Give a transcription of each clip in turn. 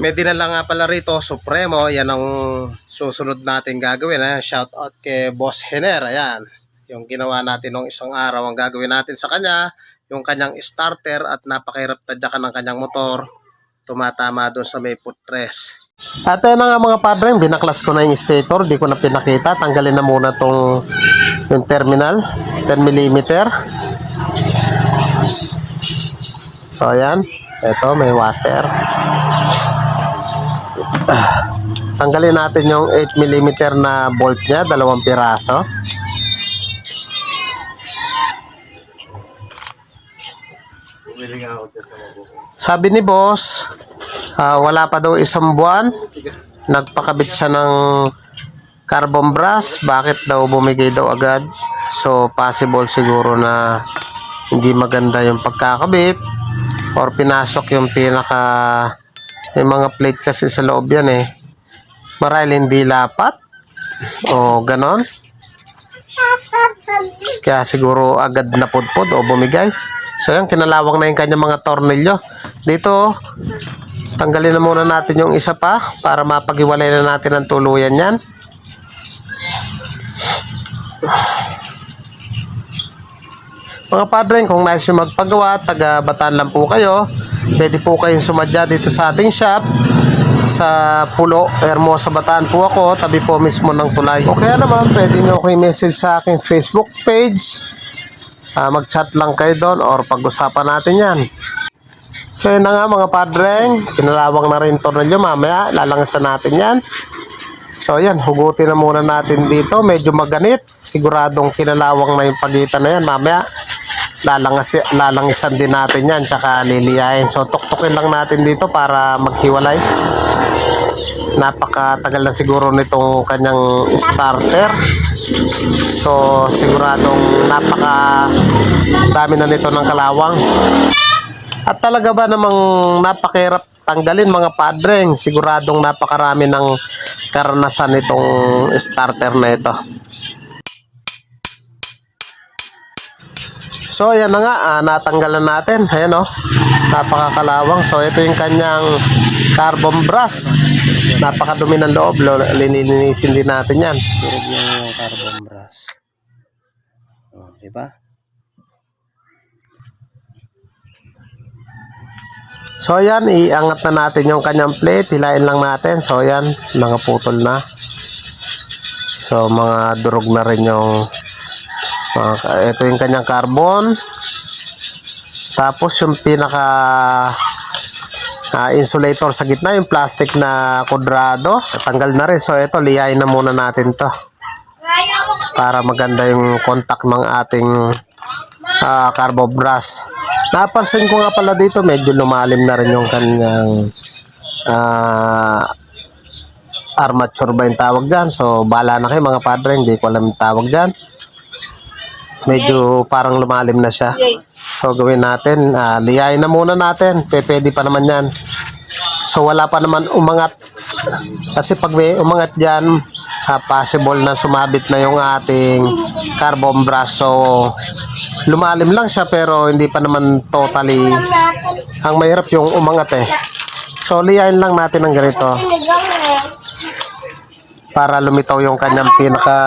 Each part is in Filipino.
May dinala nga pala rito, Supremo. Yan ang susunod natin gagawin. Shout out kay Boss Hener. Ayan. Yung ginawa natin nung isang araw. Ang gagawin natin sa kanya, yung kanyang starter at napakahirap tadyakan ng kanyang motor. Tumatama doon sa may footrest. At ayun na nga mga padre, binaklas ko na yung stator. Di ko na pinakita. Tanggalin na muna tong yung terminal. 10mm. So ayan. Ito may washer. Tanggalin natin yung 8mm na bolt nya, 2 piraso. Sabi ni boss, wala pa daw 1 buwan, nagpakabit siya ng carbon brush. Bakit daw bumigay daw agad? So possible siguro na hindi maganda yung pagkakabit or pinasok yung yung mga plate kasi sa loob yan marahil hindi lapat o ganon, kaya siguro agad napudpod o bumigay. So yan, kinalawang na yung kanya mga tornilyo dito. Tanggalin na muna natin yung isa pa para mapaghiwalay na natin ang tuluyan yan. Mga padre, kung nais yung magpagawa, taga Bataan lang po kayo, pwede po kayong sumadya dito sa ating shop sa Pulo, Hermosa, Bataan po ako, tabi po mismo ng tulay. O kaya naman, pwede nyo kayo message sa aking Facebook page, mag-chat lang kayo doon or pag-usapan natin yan. So yun na nga mga padre, kinalawang na rin tornilyo, mamaya lalangasan natin yan. So yan, hugutin na muna natin dito, medyo maganit, siguradong kinalawang na yung pagitan na yan. Mamaya lalangisan din natin yan, tsaka liliyahin. So tuktukin lang natin dito para maghiwalay. Napakatagal na siguro nitong kanyang starter. So siguradong dami na nito ng kalawang. At talaga ba namang napakahirap tanggalin mga padreng? Siguradong napakarami ng karanasan nitong starter na ito. So ayan na nga, natanggalan natin. Ayan napakakalawang. So ito yung kanyang carbon brush. Napakadumi ng loob. Linilinisin din natin yan. Turog yung carbon brush. Diba? So ayan, iangat na natin yung kanyang plate. Hilain lang natin. So ayan, mga putol na. So mga durog na rin yung ito yung kanyang carbon. Tapos yung pinaka insulator sa gitna, yung plastic na kudrado, tanggal na rin. So ito, liyain na muna natin to para maganda yung contact ng ating carbon brush. Napansin ko nga pala dito, medyo lumalim na rin yung kanyang armature ba yung tawag dyan. So bahala na kayo mga padre, hindi ko alam yung tawag dyan. Medyo parang lumalim na siya. So gawin natin, liyain na muna natin. Pwede pa naman yan. So wala pa naman umangat. Kasi pag may umangat dyan, possible na sumabit na yung ating carbon brush. So lumalim lang siya pero hindi pa naman totally. Ang mahirap yung umangat So liyain lang natin ng ganito para lumitaw yung kanyang pinaka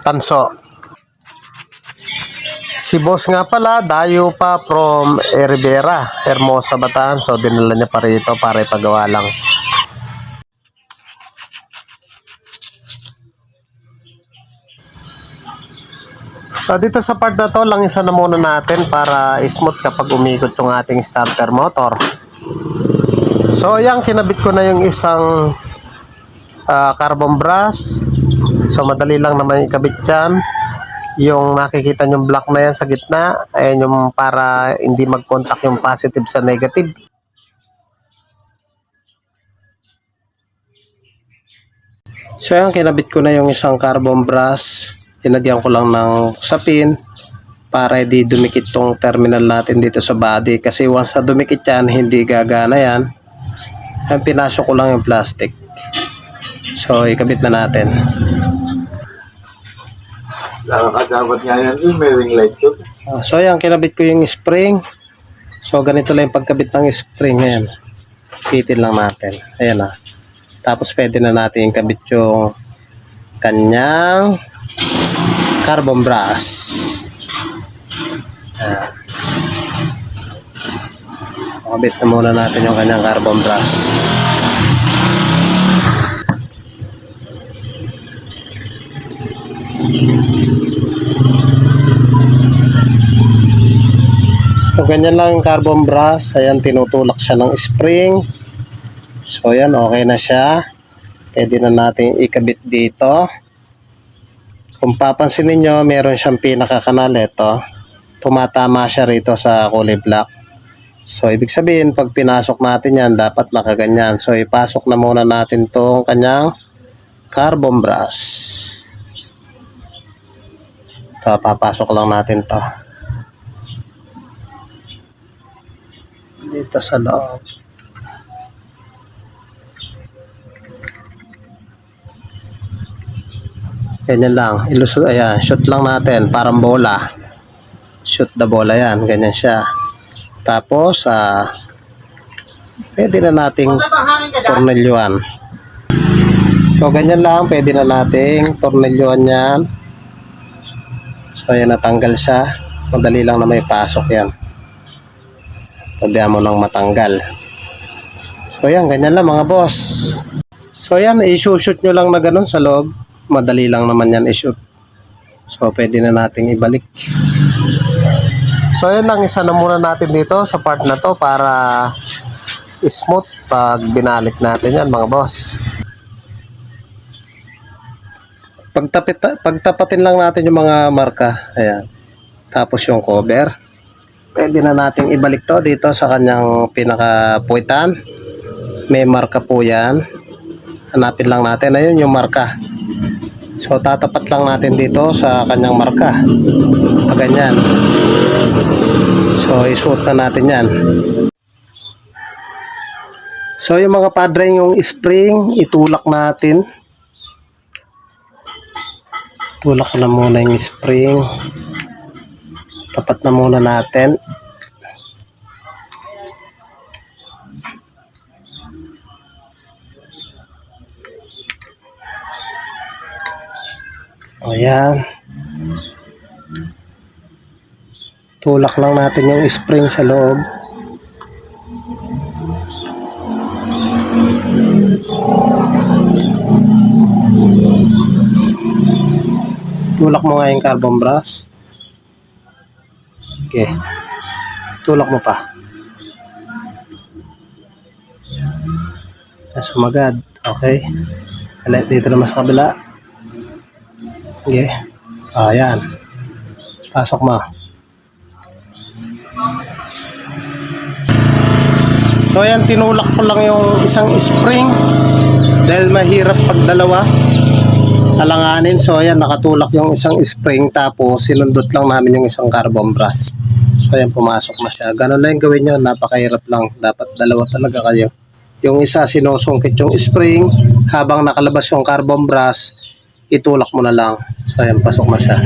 tanso. Si boss nga pala, dayo pa from Rivera, Hermosa, Bataan. So dinala niya pa rito para ipagawa lang. So dito sa part na to, langisan na muna natin para smooth kapag umikot yung ating starter motor. So ayan, kinabit ko na yung isang carbon brush. So madali lang naman ikabit yan. Yung nakikita yung black na yan sa gitna, ayan yung para hindi mag-contact yung positive sa negative. So ayan, kinabit ko na yung isang carbon brush. Tinagyan ko lang ng sapin para hindi dumikit tong terminal natin dito sa body. Kasi once na dumikit yan, hindi gagana yan. Ayan, pinasok ko lang yung plastic. So ikabit na natin. Dapat nga yan may ring light ko. So ayan, kinabit ko yung spring. So ganito lang yung pagkabit ng spring. Ayan. Pipitin lang natin. Ayan na. Tapos pwede na natin ikabit yung kanyang carbon brass. Kabit na muna natin yung kanyang carbon brass. So ganyan lang yung carbon brass. Ayan, tinutulak siya ng spring. So ayan, okay na siya. Pwede na natin ikabit dito. Kung papansin niyo, meron siyang pinakakanal. Ito, tumatama siya rito sa kulay black. So ibig sabihin, pag pinasok natin yan, dapat nakaganyan. So ipasok na muna natin tong kanyang carbon brass. Ito, papasok lang natin to dito sa loob. Ganyan lang, ilusot, ayan, shoot lang natin, parang bola. Shoot the bola yan, ganyan siya. Tapos, pwede na nating tornilyuan. So, ganyan lang, pwede na nating tornilyuan yan. So, ayan, natanggal siya. Madali lang na may pasok yan. Pwede mo nang matanggal. So, ayan, ganyan lang mga boss. So, ayan, i-shoot nyo lang na ganun sa loob. Madali lang naman yan i-shoot. So, pwede na nating ibalik. So, ayan lang. Isa na muna natin dito sa part na to para smooth pag binalik natin yan, mga boss. Pagtapatin lang natin yung mga marka. Ayan. Tapos yung cover. Pwede na nating ibalik to dito sa kanyang pinaka-puwitan. May marka po yan. Hanapin lang natin. Ayun yung marka. So, tatapat lang natin dito sa kanyang marka. Ganyan. So, isuot na natin yan. So, yung mga padre, yung spring, itulak natin. Tulak na muna yung spring. Tapat na muna natin. Ayan. Tulak lang natin yung spring sa loob. Tulak mo nga yung carbon brass. Okay. Tulak mo pa. Sumagad. Okay. Alit dito naman sa kabila. Okay. Ayan. Pasok mo. So ayan, tinulak ko lang yung isang spring dahil mahirap pag dalawa alanganin. So ayan, nakatulak yung isang spring tapos sinundot lang namin yung isang carbon brass. So ayan, pumasok na siya. Ganun lang yung gawin nyo, napakahirap lang. Dapat dalawa talaga kayo. Yung isa sinusungkit yung spring, habang nakalabas yung carbon brass, itulak mo na lang. So ayan, pasok na siya.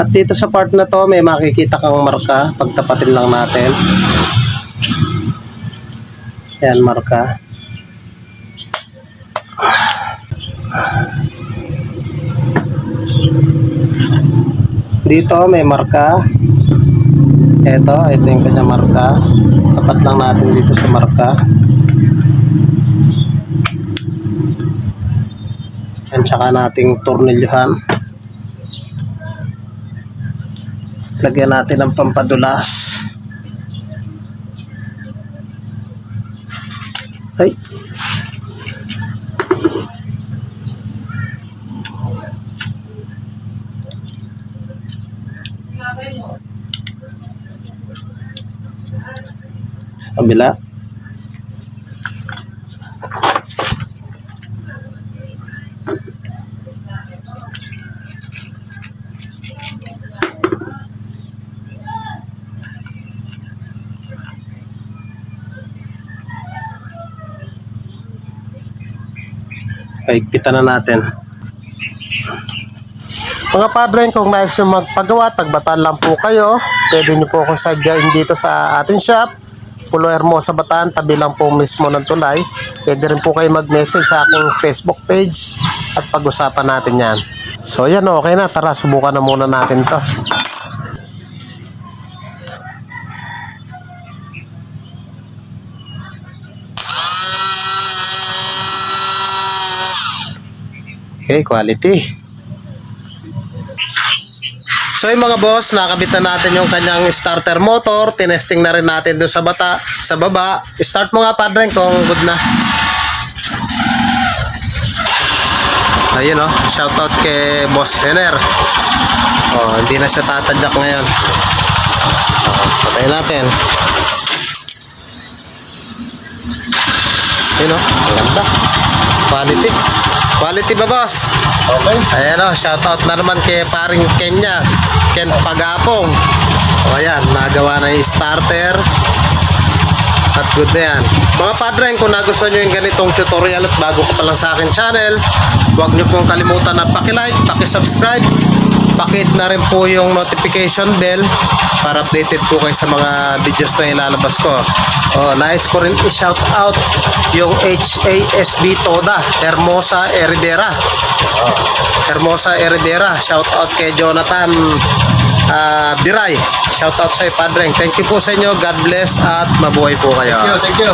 At dito sa part na to, may makikita kang marka. Pagtapatin lang natin. Ayan, marka. Dito may marka. Ito yung kanyang marka. Tapat lang natin dito sa marka. Yan, tsaka nating tornilyuhan. Lagyan natin ng pampadulas. Ay. Kabila. Higpitan na natin. Mga padre, kung nais yung magpagawa, tagbatan lang po kayo. pwede nyo po akong sadyain dito sa ating shop. Pulo Hermosa, Bataan, tabi lang po mismo ng tulay. Pwede rin po kayo mag-message sa aking Facebook page at pag-usapan natin yan. So yan, okay na. Tara, subukan na muna natin to. Okay, quality. So yung mga boss, nakabit na natin yung kanyang starter motor. Tinesting na rin natin doon sa baba. Start mo nga, Padre, kung good na. Ayun oh, shoutout kay Boss Henner. Oh, hindi na siya tatadyak ngayon. Patayin natin. Ayun oh, ang ganda. Quality. Quality ba, boss? Okay. Ayan o, shoutout na naman kay paring Kenya, Ken Pagapong. O ayan, nagawa na yung starter. At good na yan. Mga padre, kung nagustuhan nyo yung ganitong tutorial at bago ka pa lang sa akin channel, huwag nyo pong kalimutan na paki-like, paki-subscribe, pakit na rin po yung notification bell para updated po kayo sa mga videos na ilalabas ko. Oh, nais ko rin i-shout out yung HASB Toda, Hermosa Rivera. Hermosa Rivera, shout out kay Jonathan Biray. Shout out sa Padre. Thank you po sa inyo. God bless at mabuhay po kayo. Thank you.